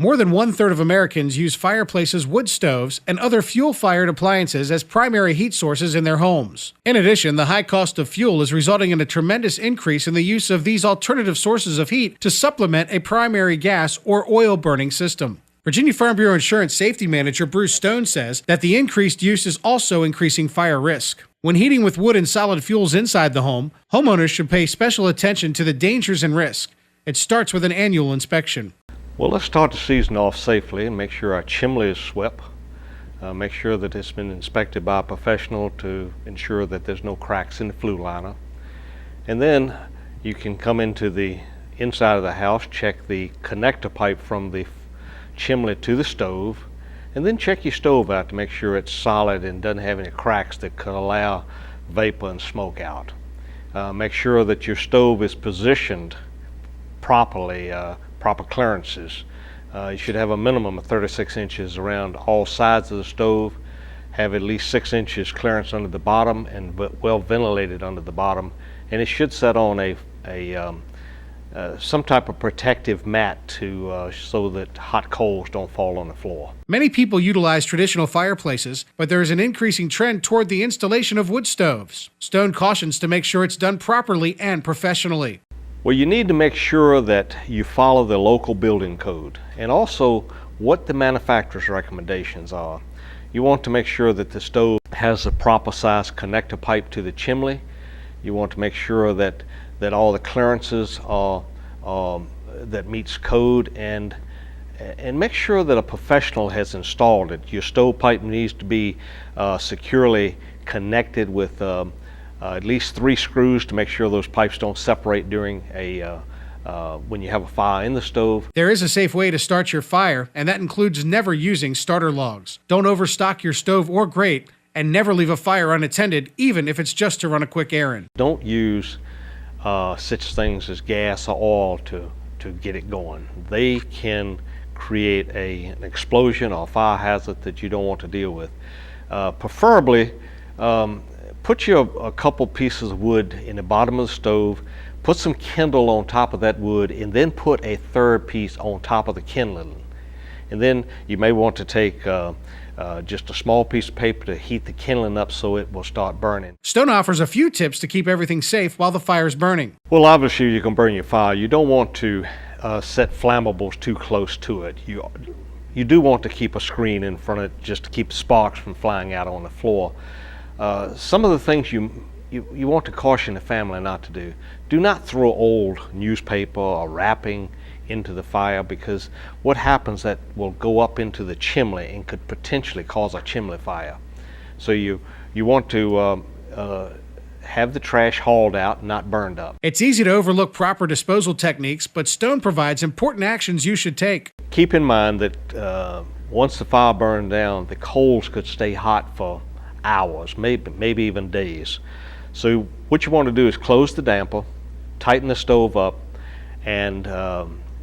More than one-third of Americans use fireplaces, wood stoves, and other fuel-fired appliances as primary heat sources in their homes. In addition, the high cost of fuel is resulting in a tremendous increase in the use of these alternative sources of heat to supplement a primary gas or oil-burning system. Virginia Farm Bureau Insurance Safety Manager Bruce Stone says that the increased use is also increasing fire risk. When heating with wood and solid fuels inside the home, homeowners should pay special attention to the dangers and risk. It starts with an annual inspection. Well, let's start the season off safely and make sure our chimney is swept. Make sure that it's been inspected by a professional to ensure that there's no cracks in the flue liner. And then you can come into the inside of the house, check the connector pipe from the chimney to the stove, and then check your stove out to make sure it's solid and doesn't have any cracks that could allow vapor and smoke out. Make sure that your stove is positioned properly, proper clearances. You should have a minimum of 36 inches around all sides of the stove, have at least 6 inches clearance under the bottom and well ventilated under the bottom, and it should set on some type of protective mat so that hot coals don't fall on the floor. Many people utilize traditional fireplaces, but there is an increasing trend toward the installation of wood stoves. Stone cautions to make sure it's done properly and professionally. Well, you need to make sure that you follow the local building code and also what the manufacturer's recommendations are. You want to make sure that the stove has the proper size connector pipe to the chimney. You want to make sure that all the clearances are that meets code, and make sure that a professional has installed it. Your stovepipe needs to be securely connected with at least 3 screws to make sure those pipes don't separate during when you have a fire in the stove. There is a safe way to start your fire, and that includes never using starter logs. Don't overstock your stove or grate, and never leave a fire unattended, even if it's just to run a quick errand. Don't use such things as gas or oil to get it going. They can create an explosion or a fire hazard that you don't want to deal with. Preferably, put a couple pieces of wood in the bottom of the stove, put some kindle on top of that wood, and then put a third piece on top of the kindling. And then you may want to take just a small piece of paper to heat the kindling up so it will start burning. Stone offers a few tips to keep everything safe while the fire is burning. Well, obviously you can burn your fire. You don't want to set flammables too close to it. You do want to keep a screen in front of it just to keep sparks from flying out on the floor. Some of the things you want to caution the family not to do. Do not throw old newspaper or wrapping into the fire, because what happens that will go up into the chimney and could potentially cause a chimney fire. So you want to have the trash hauled out, not burned up. It's easy to overlook proper disposal techniques, but Stone provides important actions you should take. Keep in mind that once the fire burned down, the coals could stay hot for hours, maybe even days. So what you want to do is close the damper, tighten the stove up, and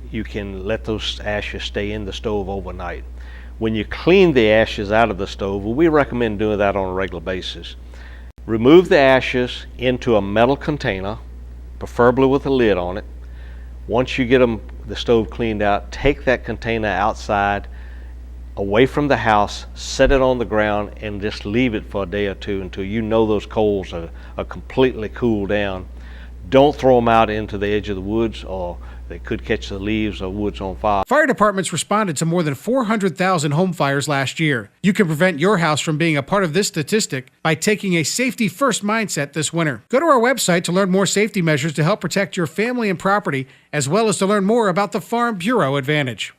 you can let those ashes stay in the stove overnight. When you clean the ashes out of the stove, we recommend doing that on a regular basis. Remove the ashes into a metal container, preferably with a lid on it. Once you get the stove cleaned out, take that container outside, away from the house, set it on the ground, and just leave it for a day or two until you know those coals are completely cooled down. Don't throw them out into the edge of the woods, or they could catch the leaves or woods on fire. Fire departments responded to more than 400,000 home fires last year. You can prevent your house from being a part of this statistic by taking a safety-first mindset this winter. Go to our website to learn more safety measures to help protect your family and property, as well as to learn more about the Farm Bureau Advantage.